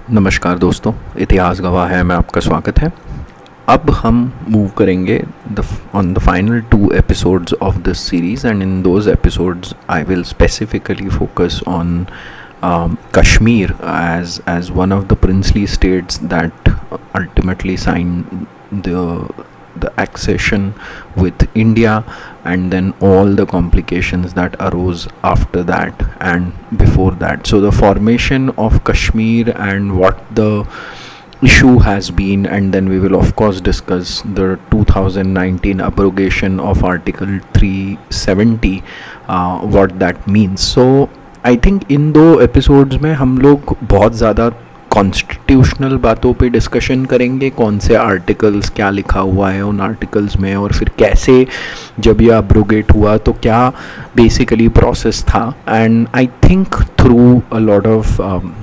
नमस्कार दोस्तों, इतिहास गवाह है में आपका स्वागत है। अब हम मूव करेंगे on the final 2 episodes of this series, and in those episodes I will specifically focus on Kashmir as one of the princely states that ultimately signed the accession with India, and then all the complications that arose after that and before that. So the formation of Kashmir and what the issue has been, and then we will of course discuss the 2019 abrogation of Article 370, what that means. So I think in 2 episodes में हम लोग बहुत ज़्यादा constitutional बातों पे discussion करेंगे, कौन से आर्टिकल्स, क्या लिखा हुआ है उन आर्टिकल्स में, और फिर कैसे जब ये अब्रोगेट हुआ तो क्या बेसिकली प्रोसेस था। And I think through a lot of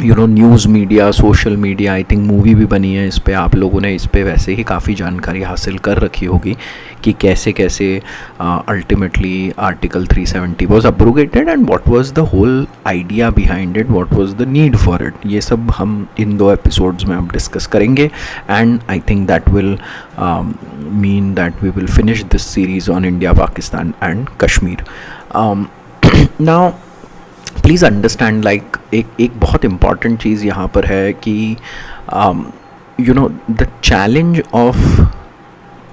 news media, social media, I think movie भी बनी है इस पे, आप लोगों ने इस पे वैसे ही काफ़ी जानकारी हासिल कर रखी होगी कि कैसे कैसे ultimately article 370 was abrogated and what was the whole idea behind it, what was the need for it. ये सब हम इन 2 episodes में अब डिस्कस करेंगे, and I think that will mean that we will finish this series on India, Pakistan and Kashmir. Now please understand, like एक बहुत important चीज़ यहाँ पर है कि the challenge of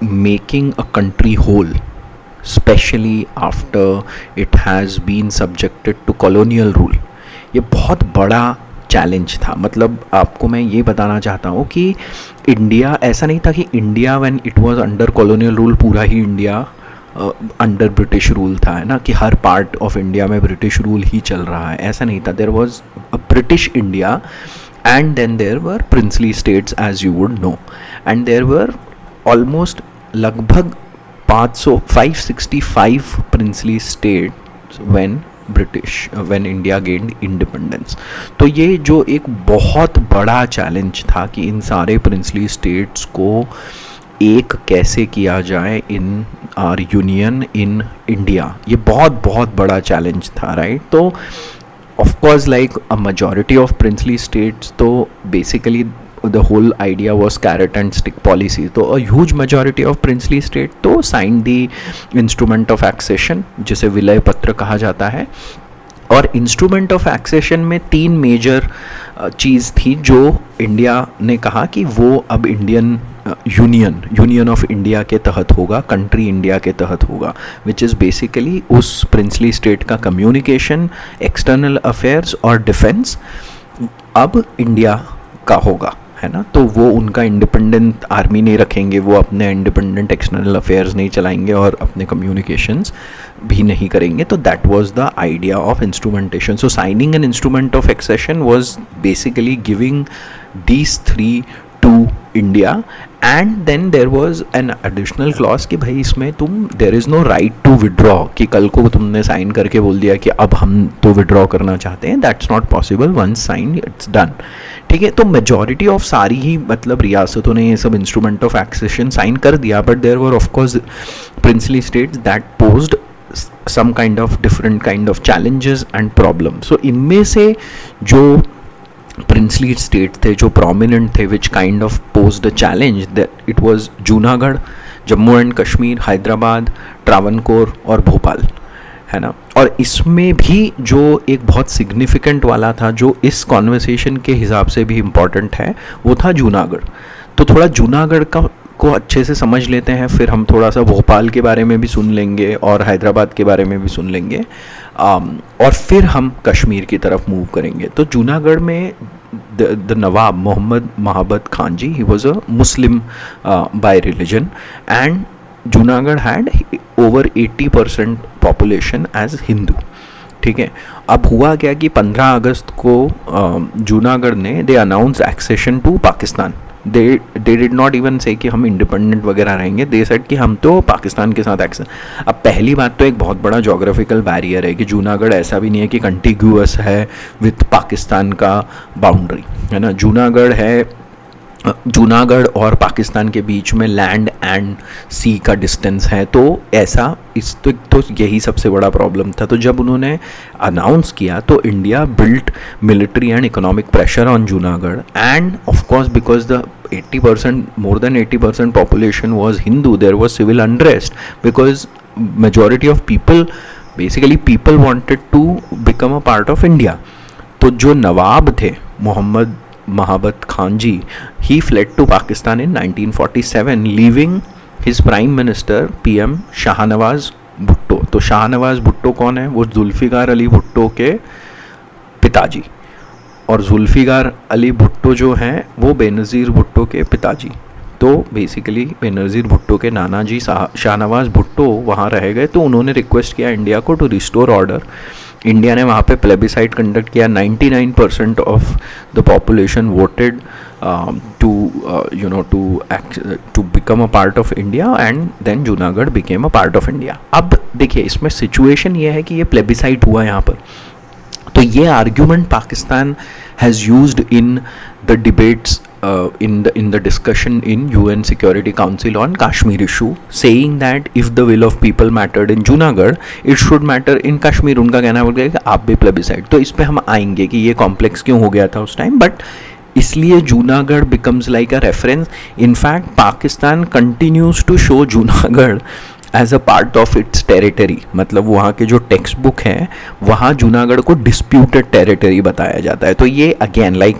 making a country whole, specially after it has been subjected to colonial rule, ये बहुत बड़ा चैलेंज था। मतलब आपको मैं ये बताना चाहता हूँ कि इंडिया, ऐसा नहीं था कि India when it was under colonial rule पूरा ही इंडिया अंडर ब्रिटिश रूल था, है ना, कि हर पार्ट ऑफ इंडिया में ब्रिटिश रूल ही चल रहा है, ऐसा नहीं था। There was a British India and then there were princely states as you would know, and there were almost लगभग 565 princely states when India gained independence. तो ये जो एक बहुत बड़ा चैलेंज था कि इन सारे प्रिंसली स्टेट्स को एक कैसे किया जाए in our union in India, ये बहुत बहुत बड़ा चैलेंज था, राइट। तो of course like a majority of princely states, तो basically the whole idea was carrot and stick policy. तो a huge majority of princely state तो sign the instrument of accession, जिसे विलय पत्र कहा जाता है। और इंस्ट्रूमेंट ऑफ एक्सेशन में 3 मेजर चीज़ थी जो इंडिया ने कहा कि वो अब इंडियन यूनियन ऑफ इंडिया के तहत होगा, कंट्री इंडिया के तहत होगा, विच इज़ बेसिकली उस प्रिंसली स्टेट का कम्युनिकेशन, एक्सटर्नल अफेयर्स और डिफेंस अब इंडिया का होगा, है ना। तो वो उनका इंडिपेंडेंट आर्मी नहीं रखेंगे, वो अपने इंडिपेंडेंट एक्सटर्नल अफेयर्स नहीं चलाएंगे और अपने कम्युनिकेशंस भी नहीं करेंगे। तो that was the idea of instrumentation. So signing an instrument of accession was basically giving these 3 to India, and then there was an additional clause कि भाई इसमें there is no right to withdraw, कि कल को तुमने sign करके बोल दिया कि अब हम तो विड्रॉ करना चाहते हैं, that's not possible, once sign it's done, ठीक है। तो मेजॉरिटी ऑफ सारी ही मतलब रियासतों ने ये सब इंस्ट्रूमेंट ऑफ एक्सेशन साइन कर दिया, but there were of course princely states that posed some kind of different kind of challenges and problems. So इनमें से जो प्रिंसली स्टेट थे, जो प्रोमिनेंट थे, which kind of posed a challenge, that it was Junagadh, Jammu and Kashmir, Hyderabad, Travancore और भोपाल, है ना। और इसमें भी जो एक बहुत सिग्निफिकेंट वाला था, जो इस कॉन्वर्सेशन के हिसाब से भी इम्पॉर्टेंट है, वो था जूनागढ़। तो थोड़ा जूनागढ़ को अच्छे से समझ लेते हैं, फिर हम थोड़ा सा भोपाल के बारे में भी सुन लेंगे और हैदराबाद के बारे में भी सुन लेंगे, और फिर हम कश्मीर की तरफ मूव करेंगे। तो जूनागढ़ में the nawab Mohammad Mahabat Khan ji, he was a Muslim by religion, and Junagadh had over 80% population as Hindu, ठीक है। अब हुआ क्या कि 15 अगस्त को जूनागढ़ ने they announce accession to Pakistan. They did not even say कि हम इंडिपेंडेंट वगैरह रहेंगे, दे सेड कि हम तो पाकिस्तान के साथ एक्सेस। अब पहली बात तो एक बहुत बड़ा जोग्राफिकल बैरियर है कि जूनागढ़ ऐसा भी नहीं है कि कंटिग्यूअस है विथ पाकिस्तान का बाउंड्री, है ना। जूनागढ़ है जूनागढ़ और पाकिस्तान के बीच में लैंड एंड सी का डिस्टेंस है, तो ऐसा इस तो यही सबसे बड़ा प्रॉब्लम था। तो जब उन्होंने अनाउंस किया तो India built military and economic pressure on Junagadh, end of course because the 80% more than 80% population was Hindu, there was civil unrest because majority of people, basically people wanted to become a part of India. तो जो नवाब थे मोहम्मद महाबत खान जी, he fled to Pakistan in 1947 leaving his prime minister PM Shahnawaz Bhutto. तो शाहनवाज भुट्टो कौन है? वो जुल्फ़िकार अली भुट्टो के पिताजी, और जुल्फ़िकार अली भुट्टो जो हैं वो बेनज़ीर भुट्टो के पिताजी। तो बेसिकली बेनज़ीर भुट्टो के नाना जी शाहनवाज भुट्टो वहाँ रह गए, तो उन्होंने रिक्वेस्ट किया इंडिया को टू रिस्टोर ऑर्डर। इंडिया ने वहाँ पे प्लेबिसाइट कंडक्ट किया, 99% of the population voted to become a part of India, and then Junagadh became a part of India. अब देखिए इसमें सिचुएशन ये है कि ये प्लेबिसाइट हुआ यहाँ पर, तो ये argument Pakistan has used in the debates in the discussion in UN Security Council on Kashmir issue, saying that if the will of people mattered in Junagadh, it should matter in Kashmir। उनका कहना है कि आप भी plebiscite. तो इस पे हम आएंगे कि ये कॉम्प्लेक्स क्यों हो गया था उस टाइम, बट इसलिए Junagadh becomes like a reference. In fact Pakistan continues to show Junagadh as a part of its territory, मतलब वहाँ के जो टेक्स्ट बुक हैं वहाँ जूनागढ़ को डिस्प्यूटेड टेरिटरी बताया जाता है। तो ये again like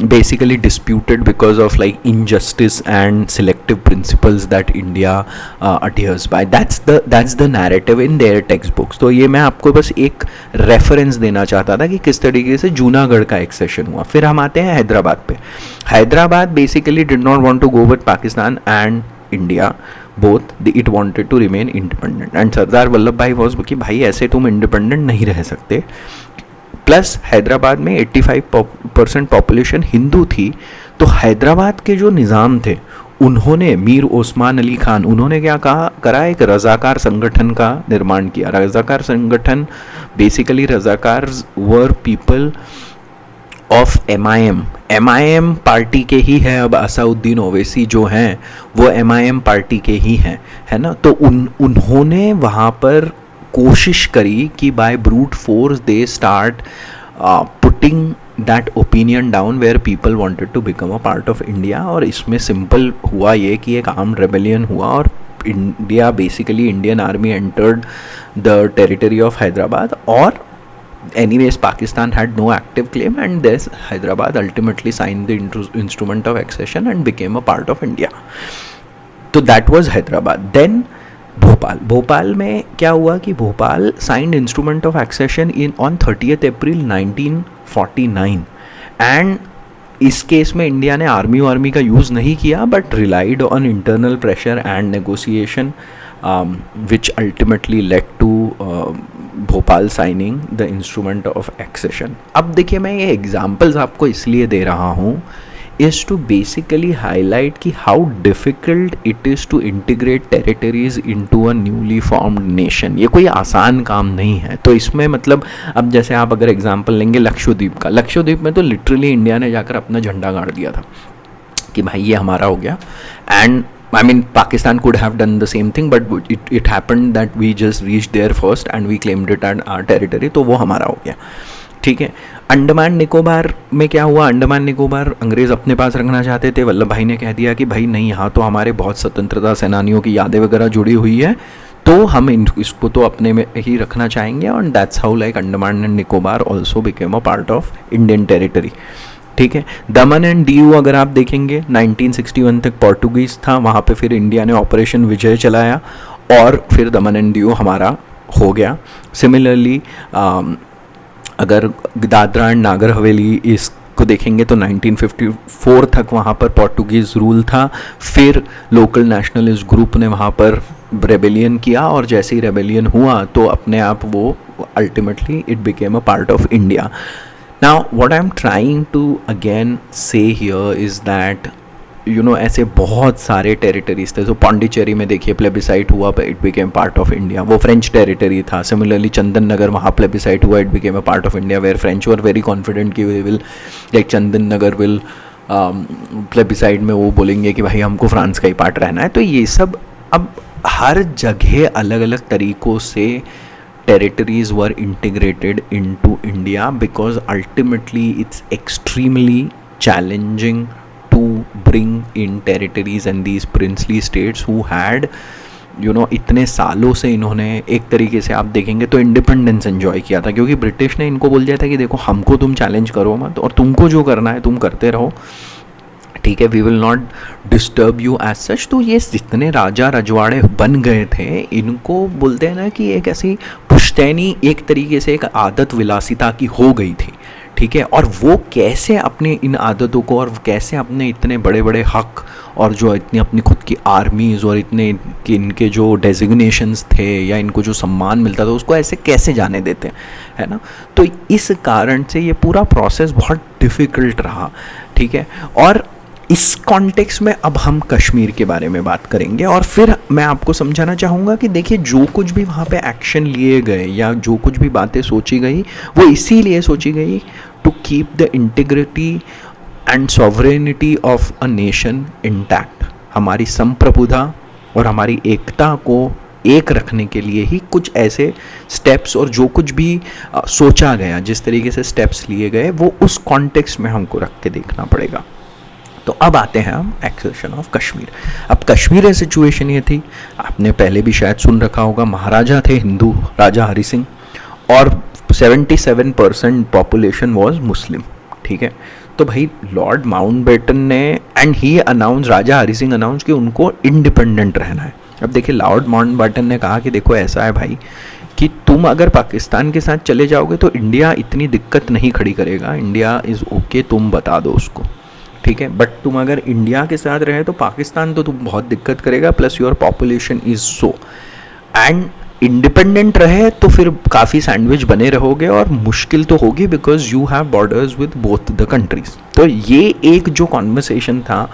basically disputed because of like injustice and selective principles that India adheres by, that's the narrative in their text books. तो ये मैं आपको बस एक रेफरेंस देना चाहता था कि किस तरीके से जूनागढ़ का एक्सेशन हुआ। फिर हम आते हैं हैदराबाद पे। Hyderabad basically did not want to go with Pakistan and India both, it wanted to remain independent, and Sardar Vallabh Bhai was कि भाई ऐसे तुम इंडिपेंडेंट नहीं रह सकते। प्लस हैदराबाद में 85% पॉपुलेशन हिंदू थी, तो हैदराबाद के जो निज़ाम थे उन्होंने मीर ओस्मान अली खान, उन्होंने क्या करा, एक रज़ाकार संगठन का निर्माण किया। रज़ाकार संगठन basically Razakar were people of MIM party के ही है। अब असाउद्दीन ओवैसी जो हैं वो MIM पार्टी के ही हैं, है ना। तो उन्होंने वहाँ पर कोशिश करी कि by brute force they start putting that opinion down where people wanted to become a part of India. और इसमें सिंपल हुआ ये कि एक आर्म्ड रेबेलियन हुआ और India basically Indian army entered the territory of Hyderabad, और anyways Pakistan had no active claim, and this Hyderabad ultimately signed the instrument of accession and became a part of India. तो that was Hyderabad. Then Bhopal में क्या हुआ कि Bhopal signed instrument of accession on 30th April 1949, and इस case में India ने army का use नहीं किया, but relied on internal pressure and negotiation which ultimately led to Bhopal signing the instrument of accession. अब देखिए मैं ये एग्जांपल्स आपको इसलिए दे रहा हूँ इज़ टू बेसिकली हाईलाइट कि how difficult it is to integrate territories into a newly formed nation. ये कोई आसान काम नहीं है। तो इसमें मतलब अब जैसे आप अगर एग्जांपल लेंगे लक्षद्वीप का, लक्षद्वीप में तो लिटरली इंडिया ने जाकर अपना झंडा गाड़ दिया था कि भाई ये हमारा हो गया, and I mean Pakistan could have done the same thing, but it happened that we just reached there first and we claimed it as our territory, तो वो हमारा हो गया, ठीक है। अंडमान निकोबार में क्या हुआ, अंडमान निकोबार अंग्रेज़ अपने पास रखना चाहते थे। वल्लभ भाई ने कह दिया कि भाई नहीं, यहाँ तो हमारे बहुत स्वतंत्रता सेनानियों की यादें वगैरह जुड़ी हुई है, तो हम इसको तो अपने में ही रखना चाहेंगे, और that's how like Andaman and Nicobar also became a part of Indian territory, ठीक है। दमन एंड दीव अगर आप देखेंगे 1961 तक पोर्टुगीज़ था, वहाँ पे फिर इंडिया ने ऑपरेशन विजय चलाया और फिर दमन एंड दीव हमारा हो गया। सिमिलरली अगर दादरा एंड नागर हवेली इसको देखेंगे तो 1954 तक वहाँ पर पोर्टुगीज़ रूल था, फिर लोकल नेशनलिस्ट ग्रुप ने वहाँ पर रेबेलियन किया, और जैसे ही रेबेलियन हुआ तो अपने आप वो ultimately it became a part of India. Now what I'm trying to again say here is that ऐसे बहुत सारे टेरिटरीज थे। तो पौंडीचेरी में देखिए प्लेबिसाइट हुआ, it became part of India, वो फ्रेंच टेरिटरी था। सिमिलरली चंदन नगर वहाँ प्लेबिसाइट हुआ, it became a part of India, where French were very confident कि we will like Chandan Nagar will plebiscite में वो बोलेंगे कि भाई हमको फ्रांस का ही पार्ट रहना है। तो ये सब अब हर जगह अलग अलग तरीक़ों से territories were integrated into India because ultimately it's extremely challenging to bring in territories and these princely states who had इतने सालों से इन्होंने एक तरीके से आप देखेंगे तो इंडिपेंडेंस एंजॉय किया था, क्योंकि ब्रिटिश ने इनको बोल दिया था कि देखो हमको तुम चैलेंज करो मत और तुमको जो करना है तुम करते रहो, ठीक है, we will not disturb you as such. तो ये जितने राजा रजवाड़े बन गए थे इनको बोलते हैं ना कि एक ऐसी पुश्तैनी एक तरीके से एक आदत विलासिता की हो गई थी, ठीक है। और वो कैसे अपनी इन आदतों को और कैसे अपने इतने बड़े बड़े हक और जो इतनी अपनी खुद की आर्मीज़ और इतने इनके जो डेजिग्नेशंस थे या इनको जो सम्मान मिलता था उसको ऐसे कैसे जाने देते है ना। तो इस कारण से ये पूरा प्रोसेस बहुत डिफ़िकल्ट रहा, ठीक है। और इस कॉन्टेक्स्ट में अब हम कश्मीर के बारे में बात करेंगे और फिर मैं आपको समझाना चाहूँगा कि देखिए जो कुछ भी वहाँ पे एक्शन लिए गए या जो कुछ भी बातें सोची गई वो इसीलिए सोची गई to keep the integrity and sovereignty of a nation intact. हमारी संप्रभुता और हमारी एकता को एक रखने के लिए ही कुछ ऐसे स्टेप्स और जो कुछ भी सोचा गया, जिस तरीके से स्टेप्स लिए गए वो उस कॉन्टेक्स्ट में हमको रख के देखना पड़ेगा। तो अब आते हैं हम एक्सेशन ऑफ कश्मीर। अब कश्मीर में सिचुएशन ये थी, आपने पहले भी शायद सुन रखा होगा, महाराजा थे हिंदू राजा हरि सिंह और 77% पॉपुलेशन वाज मुस्लिम, ठीक है। तो भाई लॉर्ड माउंटबेटन ने and he announce, Raja Hari Singh announce कि उनको इंडिपेंडेंट रहना है। अब देखिए लॉर्ड माउंटबेटन ने कहा कि देखो ऐसा है भाई कि तुम अगर पाकिस्तान के साथ चले जाओगे तो इंडिया इतनी दिक्कत नहीं खड़ी करेगा, इंडिया इज़ ओके, तुम बता दो उसको, ठीक है। बट तुम अगर इंडिया के साथ रहे तो पाकिस्तान तो तुम बहुत दिक्कत करेगा, plus your population is so, and independent रहे तो फिर काफ़ी सैंडविच बने रहोगे और मुश्किल तो होगी because you have borders with both the countries. तो ये एक जो कॉन्वर्सेशन था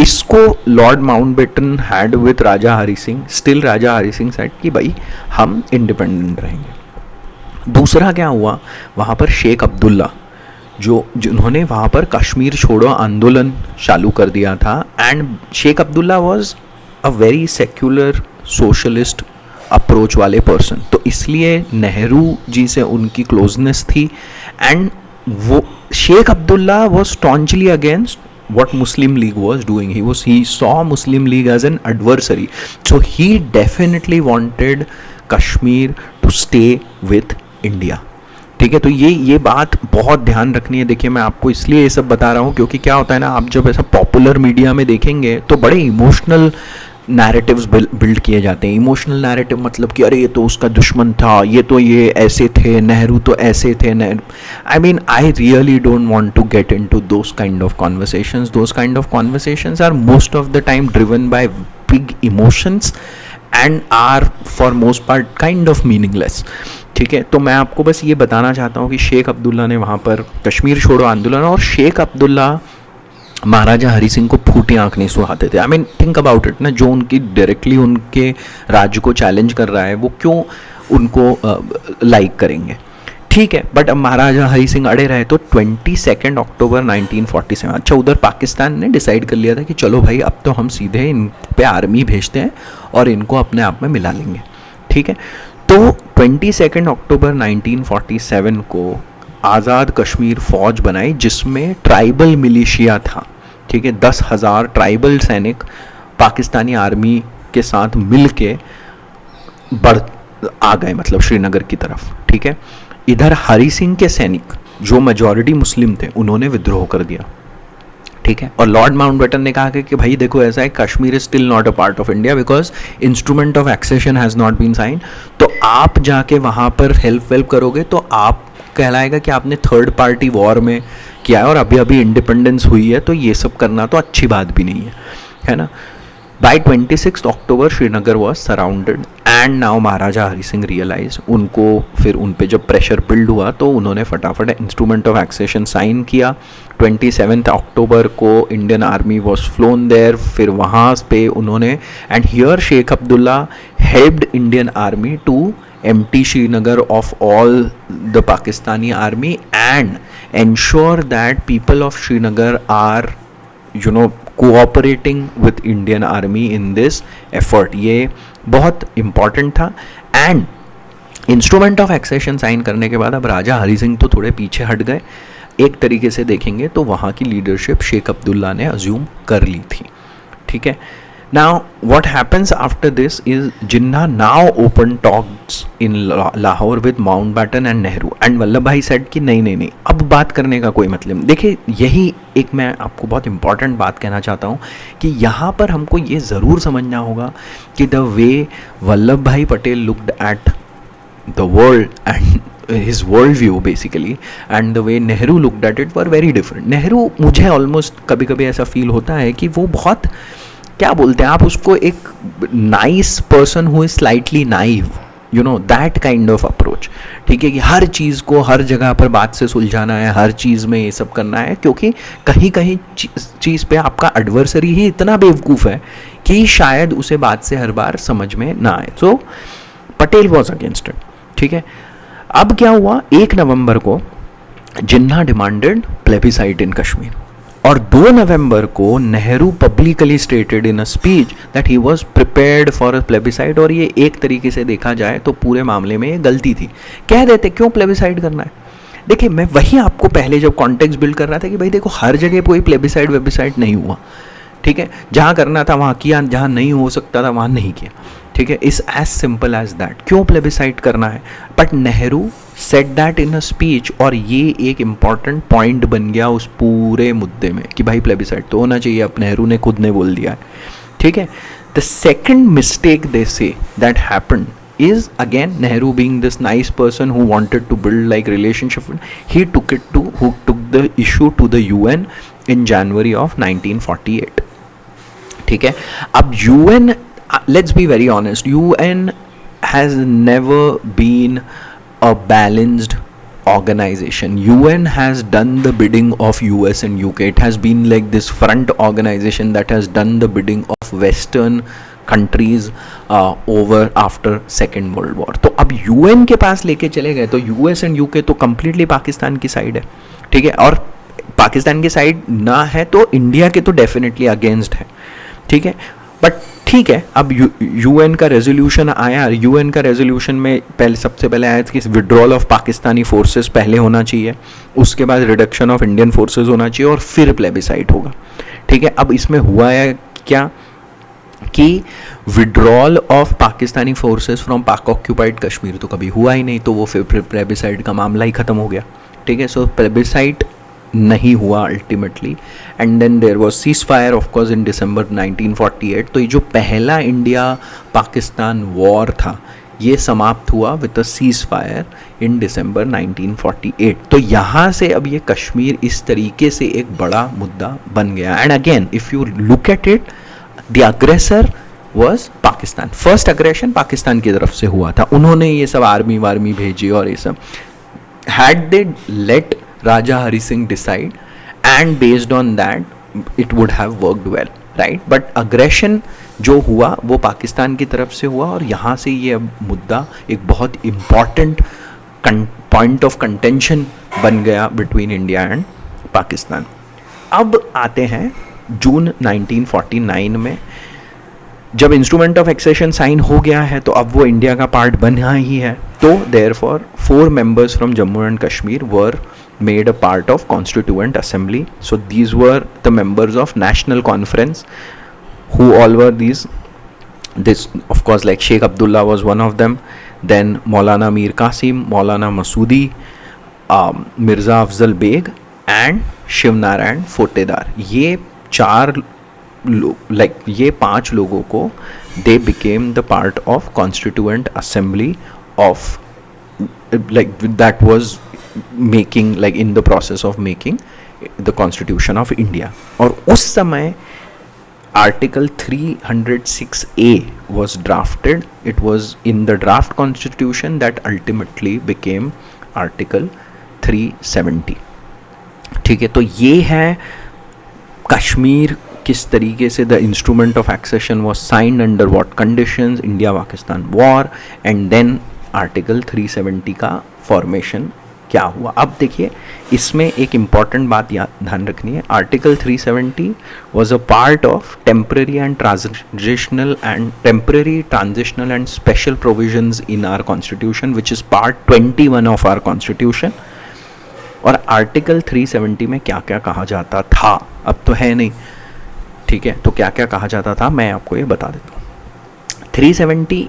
इसको Lord Mountbatten had with Raja Hari Singh. Still Raja Hari Singh said कि भाई हम इंडिपेंडेंट रहेंगे। दूसरा क्या हुआ, वहाँ पर शेख अब्दुल्ला जिन्होंने वहाँ पर कश्मीर छोड़ो आंदोलन चालू कर दिया था, and Sheikh Abdullah was a very secular socialist approach वाले पर्सन, तो इसलिए नेहरू जी से उनकी क्लोजनेस थी। एंड वो Sheikh Abdullah was staunchly against what Muslim League was doing. He saw Muslim League as an adversary, so he definitely wanted Kashmir to stay with India, ठीक है। तो ये बात बहुत ध्यान रखनी है। देखिए मैं आपको इसलिए ये सब बता रहा हूँ क्योंकि क्या होता है ना, आप जब ऐसा पॉपुलर मीडिया में देखेंगे तो बड़े इमोशनल नैरेटिव्स बिल्ड किए जाते हैं। इमोशनल नैरेटिव मतलब कि अरे ये तो उसका दुश्मन था, ये ऐसे थे, नेहरू तो ऐसे थे। I mean I really don't want to get into those kind of conversations. Those kind of conversations are most of the time driven by big emotions and are for most part kind of meaningless, ठीक है। तो मैं आपको बस ये बताना चाहता हूँ कि शेख अब्दुल्ला ने वहाँ पर कश्मीर छोड़ो आंदोलन, और शेख अब्दुल्ला महाराजा हरि सिंह को फूटी आंख नहीं सुहाते थे। I mean think about it ना, जो उनकी डायरेक्टली उनके राज्य को चैलेंज कर रहा है वो क्यों उनको लाइक करेंगे, ठीक है। बट अब महाराजा हरि सिंह अड़े रहे तो 22 अक्टूबर 1947, अच्छा उधर पाकिस्तान ने डिसाइड कर लिया था कि चलो भाई अब तो हम सीधे इन पे आर्मी भेजते हैं और इनको अपने आप में मिला लेंगे, ठीक है। तो 22 अक्टूबर 1947 को आज़ाद कश्मीर फ़ौज बनाई जिसमें ट्राइबल मिलिशिया था, ठीक है। 10,000 ट्राइबल सैनिक पाकिस्तानी आर्मी के साथ मिल के बढ़ आ गए, मतलब श्रीनगर की तरफ, ठीक है। इधर हरि सिंह के सैनिक जो मेजॉरिटी मुस्लिम थे उन्होंने विद्रोह कर दिया, ठीक है। और लॉर्ड माउंटबेटन ने कहा कि भाई देखो ऐसा है, Kashmir is still not a part of India because instrument of accession has not been sign. तो आप जाके वहाँ पर हेल्प करोगे तो आप कहलाएगा कि आपने थर्ड पार्टी वॉर में किया है और अभी अभी इंडिपेंडेंस हुई है, तो ये सब करना तो अच्छी बात भी नहीं है ना। By 26 October Srinagar was surrounded and now Maharaja Hari Singh realize, उनको फिर उन पे जब प्रेशर बिल्ड हुआ तो उन्होंने फटाफट इंस्ट्रूमेंट ऑफ एक्सेशन साइन किया। 27 अक्टूबर को Indian army was flown there, फिर वहाँ पे उन्होंने and here Sheikh Abdullah helped Indian army to empty Srinagar of all the Pakistani army and ensure that people of Srinagar are cooperating with Indian Army in this effort. ये बहुत important था. And instrument of accession sign करने के बाद अब राजा हरि सिंह तो थोड़े पीछे हट गए. एक तरीके से देखेंगे तो वहाँ की लीडरशिप शेख अब्दुल्ला ने अज्यूम कर ली थी. ठीक है. Now what happens after this is Jinnah now open talks in Lahore with Mountbatten and Nehru, and Vallabh भाई सेड कि नहीं, अब बात करने का कोई मतलब नहीं. देखिए, यही एक मैं आपको बहुत इंपॉर्टेंट बात कहना चाहता हूँ कि यहाँ पर हमको ये ज़रूर समझना होगा कि द वे वल्लभ भाई Patel looked at the world and his world view basically and the way Nehru looked at it were very different. Nehru मुझे almost कभी कभी ऐसा फील होता है कि वो बहुत, क्या बोलते हैं आप उसको, एक nice person who is slightly naive, that kind of approach. ठीक है, कि हर चीज़ को हर जगह पर बात से सुलझाना है, हर चीज़ में ये सब करना है, क्योंकि कहीं कहीं चीज़ पे आपका एडवर्सरी ही इतना बेवकूफ़ है कि शायद उसे बात से हर बार समझ में ना आए. सो पटेल वॉज अगेंस्ट इट. ठीक है. अब क्या हुआ, 1 नवंबर को जिन्ना डिमांडेड प्लेबिसाइट इन कश्मीर, और 2 नवंबर को Nehru publicly stated in a speech that he was prepared for a plebiscite. और ये एक तरीके से देखा जाए तो पूरे मामले में ये गलती थी. कह देते क्यों प्लेबिसाइट करना है. देखिए, मैं वही आपको पहले जब कॉन्टेक्स्ट बिल्ड कर रहा था कि भाई देखो, हर जगह कोई प्लेबिसाइट वेबिसाइट नहीं हुआ. ठीक है, जहाँ करना था वहाँ किया, जहाँ नहीं हो सकता था वहाँ नहीं किया. ठीक है, is as simple as that. क्यों प्लेबिसाइट करना है. But Nehru said that in a speech, और ये एक इम्पॉर्टेंट पॉइंट बन गया उस पूरे मुद्दे में कि भाई प्लेबिसाइट तो होना चाहिए. अब नेहरू ने खुद ने बोल दिया है. ठीक है. The second mistake they say that happened is again Nehru being this nice person who wanted to build like relationship, he took the issue to the UN in January of 1948. ठीक है. अब UN, let's be very honest, UN has never been a balanced organization. UN has done the bidding of US and UK. It has been like this front organization that has done the bidding of Western countries over after Second World War. तो अब UN के पास लेके चले गए तो US and UK तो completely Pakistan की side है. ठीक है, और पाकिस्तान की साइड ना है तो इंडिया के तो डेफिनेटली अगेंस्ट है. ठीक है, बट ठीक है. अब यूएन का रेजोल्यूशन आया. यूएन का रेजोल्यूशन में सबसे पहले आया कि विड्रॉल ऑफ पाकिस्तानी फोर्सेस पहले होना चाहिए, उसके बाद रिडक्शन ऑफ इंडियन फोर्सेस होना चाहिए, और फिर प्लेबिसाइट होगा. ठीक है. अब इसमें हुआ है क्या कि withdrawal of Pakistani forces from पाक ऑक्यूपाइड कश्मीर तो कभी हुआ ही नहीं, तो वो फिर प्लेबिसाइट का मामला ही ख़त्म हो गया. ठीक है. सो प्लेबिसाइट नहीं हुआ ultimately, and then there was cease fire of course in December 1948. तो ये जो पहला इंडिया पाकिस्तान वॉर था ये समाप्त हुआ with a cease fire in December 1948. तो यहाँ से अब ये कश्मीर इस तरीके से एक बड़ा मुद्दा बन गया. And again if you look at it, the aggressor was Pakistan. First aggression Pakistan की तरफ से हुआ था. उन्होंने ये सब आर्मी वार्मी भेजी और ये सब. Had they let Raja Hari Singh decide, and based on that it would have worked well, right? But aggression जो हुआ वो पाकिस्तान की तरफ से हुआ, और यहाँ से ये मुद्दा एक बहुत इम्पॉर्टेंट पॉइंट ऑफ कंटेंशन बन गया बिटवीन इंडिया एंड पाकिस्तान. अब आते हैं जून 1949 में, जब इंस्ट्रूमेंट ऑफ एक्सेशन साइन हो गया है तो अब वो इंडिया का पार्ट बना ही है. तो therefore 4 members from Jammu and Kashmir were made a part of Constituent Assembly. So these were the members of National Conference. Who all were these? This, of course, like Sheikh Abdullah was one of them. Then Maulana Mir Qasim, Maulana Masoodi, Mirza Afzal Beg and Shiv Narayan Fotedar. ये 5 लोगों को they became the part of Constituent Assembly of, like, that was making, like, in the process of making the Constitution of India. और उस समय Article 306A was drafted. It was in the draft constitution that ultimately became Article 370. ठीक है. तो ये है कश्मीर किस तरीके से the instrument of accession was signed under what conditions, India Pakistan war, and then article 370 का फॉर्मेशन क्या हुआ। अब देखिए इसमें एक इम्पॉर्टेंट बात ध्यान रखनी है, article 370 was a part of temporary transitional and special provisions in our constitution which is part 21 of our constitution. और आर्टिकल 370 में क्या क्या कहा जाता था, अब तो है नहीं, ठीक है, तो क्या क्या कहा जाता था मैं आपको ये बता देता हूँ। 370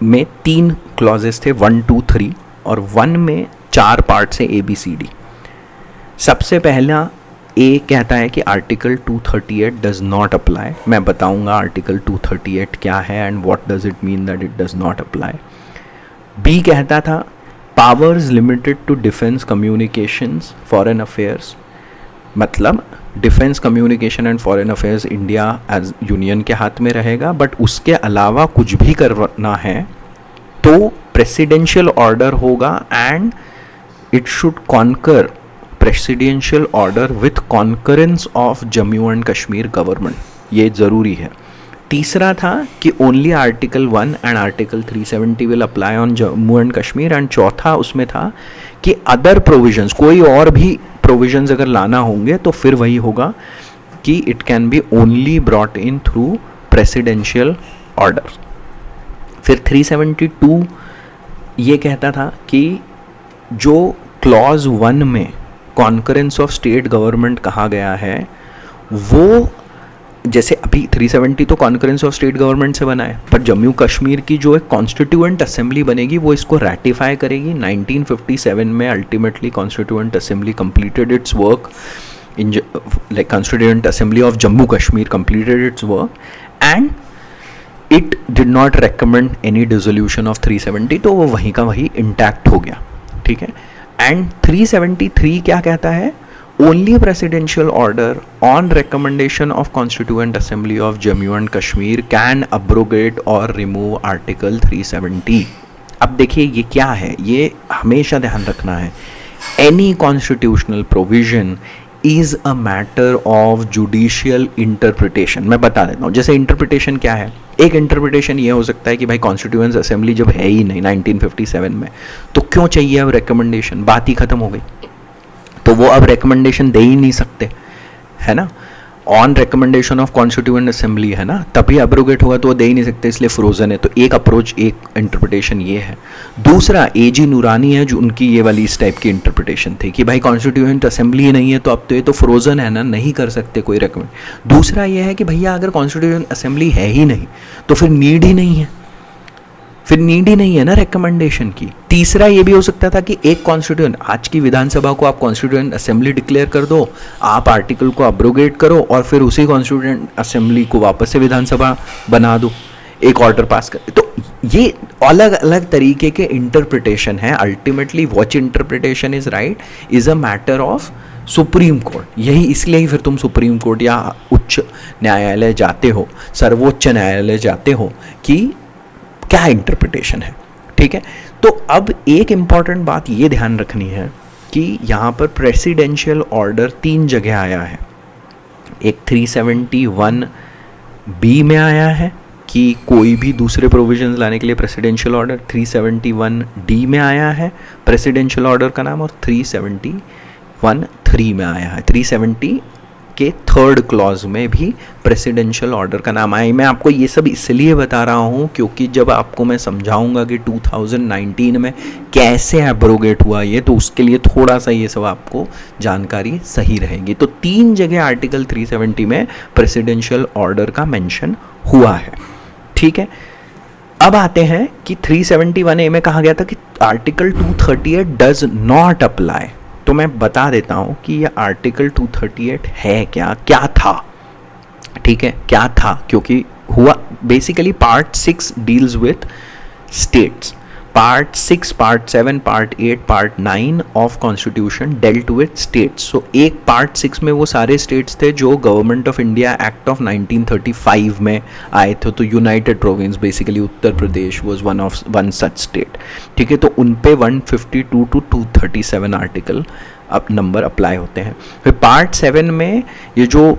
में 3 क्लॉजेस थे, 1, 2, 3, और 1 में 4 पार्ट से ABCD। सबसे पहला ए कहता है कि आर्टिकल 238 डज नॉट अप्लाई। मैं बताऊंगा आर्टिकल 238 क्या है and what does it mean that it does not apply. B कहता था powers limited to defence communications foreign affairs, मतलब defence communication and foreign affairs India as union के हाथ में रहेगा, बट उसके अलावा कुछ भी करना है तो प्रेसिडेंशियल ऑर्डर होगा and it should conquer presidential order with concurrence of Jammu and Kashmir government, ये ज़रूरी है। तीसरा था कि only article 1 and article 370 will apply on Jammu and Kashmir, and चौथा उसमें था कि अदर प्रोविजंस, कोई और भी प्रोविजंस अगर लाना होंगे तो फिर वही होगा कि it can be only brought in through presidential order. फिर 372 ये कहता था कि जो क्लॉज 1 में कॉन्करेंस ऑफ स्टेट गवर्नमेंट कहा गया है, वो जैसे अभी 370 तो कॉन्करेंस ऑफ स्टेट गवर्नमेंट से बना है, पर जम्मू कश्मीर की जो एक कॉन्स्टिट्यूएंट असेंबली बनेगी वो इसको रैटिफाई करेगी। 1957 में ultimately constituent assembly completed it's work in, like constituent assembly of Jammu Kashmir completed it's work and it did not recommend any dissolution of 370, तो वो वहीं का वहीं इंटैक्ट हो गया, ठीक है। एंड 373 क्या कहता है, only presidential order on recommendation of constituent assembly of Jammu and Kashmir can abrogate और रिमूव आर्टिकल 370। अब देखिए ये क्या है, ये हमेशा ध्यान रखना है, any constitutional provision is a matter of judicial interpretation. मैं बता देता हूँ, जैसे इंटरप्रिटेशन क्या है, एक इंटरप्रिटेशन ये हो सकता है कि भाई कॉन्स्टिट्यूएंट असेंबली जब है ही नहीं 1957 में, तो क्यों चाहिए अब रिकमेंडेशन, बात ही खत्म हो गई, तो वो अब रिकमेंडेशन दे ही नहीं सकते, है ना, on recommendation of constituent assembly है ना, तभी अब्रोगेट होगा, तो वो दे ही नहीं सकते, इसलिए फ्रोजन है। तो एक अप्रोच, एक इंटरप्रिटेशन ये है। दूसरा AG नूरानी है, जो उनकी ये वाली इस टाइप की इंटरप्रिटेशन थी कि भाई कॉन्स्टिट्यूएंट असेंबली ही नहीं है तो अब तो ये तो फ्रोजन है ना, नहीं कर सकते कोई रिकमेंड। दूसरा ये है कि भैया अगर कॉन्स्टिट्यूएंट असेंबली है ही नहीं तो फिर नीड ही नहीं है, फिर नीड ही नहीं है ना रिकमेंडेशन की। तीसरा ये भी हो सकता था कि एक कॉन्स्टिट्यूएंट, आज की विधानसभा को आप कॉन्स्टिट्यूएंट असेंबली डिक्लेयर कर दो, आप आर्टिकल को अब्रोगेट करो और फिर उसी कॉन्स्टिट्यूएंट असेंबली को वापस से विधानसभा बना दो, एक ऑर्डर पास कर। तो ये अलग अलग तरीके के इंटरप्रिटेशन है। Ultimately what interpretation is right is a matter of supreme court. यही इसलिए ही फिर तुम सुप्रीम कोर्ट या उच्च न्यायालय जाते हो, सर्वोच्च न्यायालय जाते हो कि क्या इंटरप्रिटेशन है, ठीक है। तो अब एक इम्पॉर्टेंट बात ये ध्यान रखनी है कि यहाँ पर प्रेसिडेंशियल ऑर्डर 3 जगह आया है। एक 371B में आया है कि कोई भी दूसरे प्रोविजंस लाने के लिए प्रेसिडेंशियल ऑर्डर, 371D में आया है प्रेसिडेंशियल ऑर्डर का नाम, और 371(3) में आया है। 370 के 3rd क्लॉज में भी प्रेसिडेंशियल ऑर्डर का नाम आया। मैं आपको ये सब इसलिए बता रहा हूँ क्योंकि जब आपको मैं समझाऊंगा कि 2019 में कैसे एब्रोगेट हुआ ये, तो उसके लिए थोड़ा सा ये सब आपको जानकारी सही रहेगी। तो 3 जगह आर्टिकल 370 में प्रेसिडेंशियल ऑर्डर का मेंशन हुआ है, ठीक है। अब आते हैं कि 371A में कहा गया था कि आर्टिकल 238 डज नॉट अप्लाई। तो मैं बता देता हूं कि ये आर्टिकल 238 है क्या, क्या था, ठीक है, क्या था, क्योंकि हुआ basically part 6 deals with states, part 6, part 7, part 8, part 9 of constitution dealt with states. So एक पार्ट 6 में वो सारे स्टेट्स थे जो government of India act of 1935 में आए थे। तो united province, basically Uttar Pradesh was one such state, ठीक है। तो उन पे 152 टू 237 आर्टिकल अब नंबर अप्लाई होते हैं। फिर पार्ट 7 में ये जो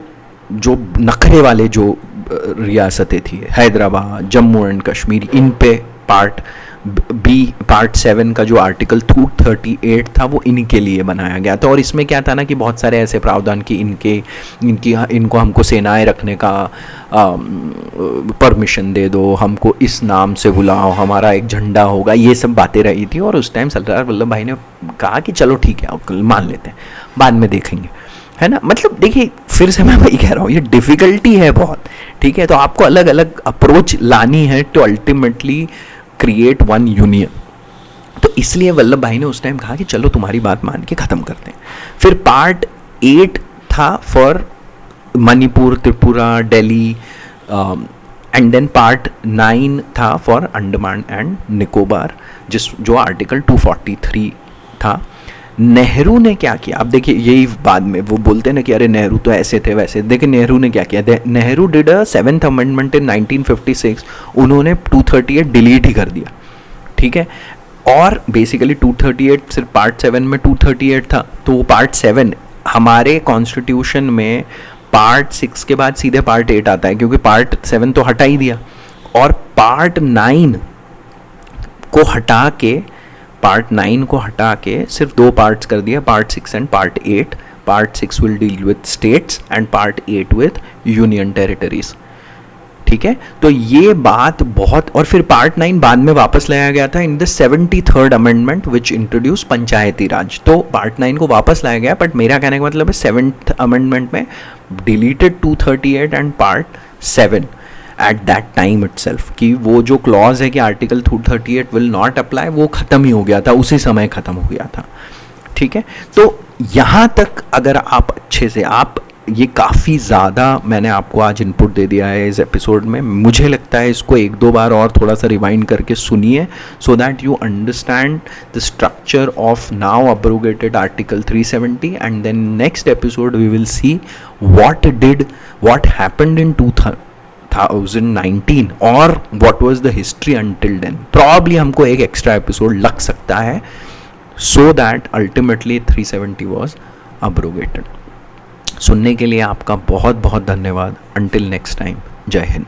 नखरे वाले जो रियासतें थी, हैदराबाद, जम्मू एंड कश्मीर, इन पे पार्ट बी पार्ट 7 का जो आर्टिकल 238 था वो इनके लिए बनाया गया था। और इसमें क्या था ना कि बहुत सारे ऐसे प्रावधान कि इनको हमको सेनाएं रखने का परमिशन दे दो, हमको इस नाम से बुलाओ, हमारा एक झंडा होगा, ये सब बातें रही थी। और उस टाइम सरदार वल्लभ भाई ने कहा कि चलो ठीक है, मान लेते हैं, बाद में देखेंगे, है ना। मतलब देखिए, फिर से मैं वही कह रहा हूँ, ये डिफ़िकल्टी है बहुत, ठीक है। तो आपको अलग अलग अप्रोच लानी है to ultimately create one union. तो इसलिए वल्लभ भाई ने उस टाइम कहा कि चलो तुम्हारी बात मान के ख़त्म करते हैं। फिर पार्ट 8 था for Manipur, Tripura, Delhi, and then part 9 था फॉर अंडमान एंड निकोबार, जो आर्टिकल 243 था। नेहरू ने क्या किया, आप देखिए, यही बाद में वो बोलते हैं ना कि अरे नेहरू तो ऐसे थे वैसे। देखिए नेहरू ने क्या किया, Nehru did a 7th amendment in 1956। उन्होंने 238 डिलीट ही कर दिया, ठीक है। और बेसिकली 238 सिर्फ पार्ट 7 में 238 था, तो वो पार्ट 7 हमारे कॉन्स्टिट्यूशन में पार्ट 6 के बाद सीधे पार्ट 8 आता है, क्योंकि पार्ट 7 तो हटा ही दिया। और पार्ट 9 को हटा के सिर्फ 2 पार्ट्स कर दिया, part 6 and part 8। Part 6 will deal with states and part 8 with union territories, ठीक है। तो ये बात बहुत, और फिर पार्ट 9 बाद में वापस लाया गया था in the 73rd amendment which introduce Panchayati Raj. तो पार्ट 9 को वापस लाया गया, बट मेरा कहने का मतलब है 7th अमेंडमेंट में deleted 238 and part 7 at that time itself, कि वो जो क्लॉज है कि आर्टिकल 238 विल नॉट अप्लाई, वो ख़त्म ही हो गया था, उसी समय ख़त्म हो गया था, ठीक है। तो यहाँ तक अगर आप अच्छे से, आप ये काफ़ी ज़्यादा मैंने आपको आज इनपुट दे दिया है इस एपिसोड में। मुझे लगता है इसको 1-2 बार और थोड़ा सा रिवाइंड करके सुनिए, so that you understand the structure of now abrogated article 370, and then next episode we will see what happened in 2019 और what was the history until then. Probably हमको एक एक्स्ट्रा एपिसोड लग सकता है, so that ultimately 370 was abrogated. सुनने के लिए आपका बहुत बहुत धन्यवाद। Until next time, जय हिंद।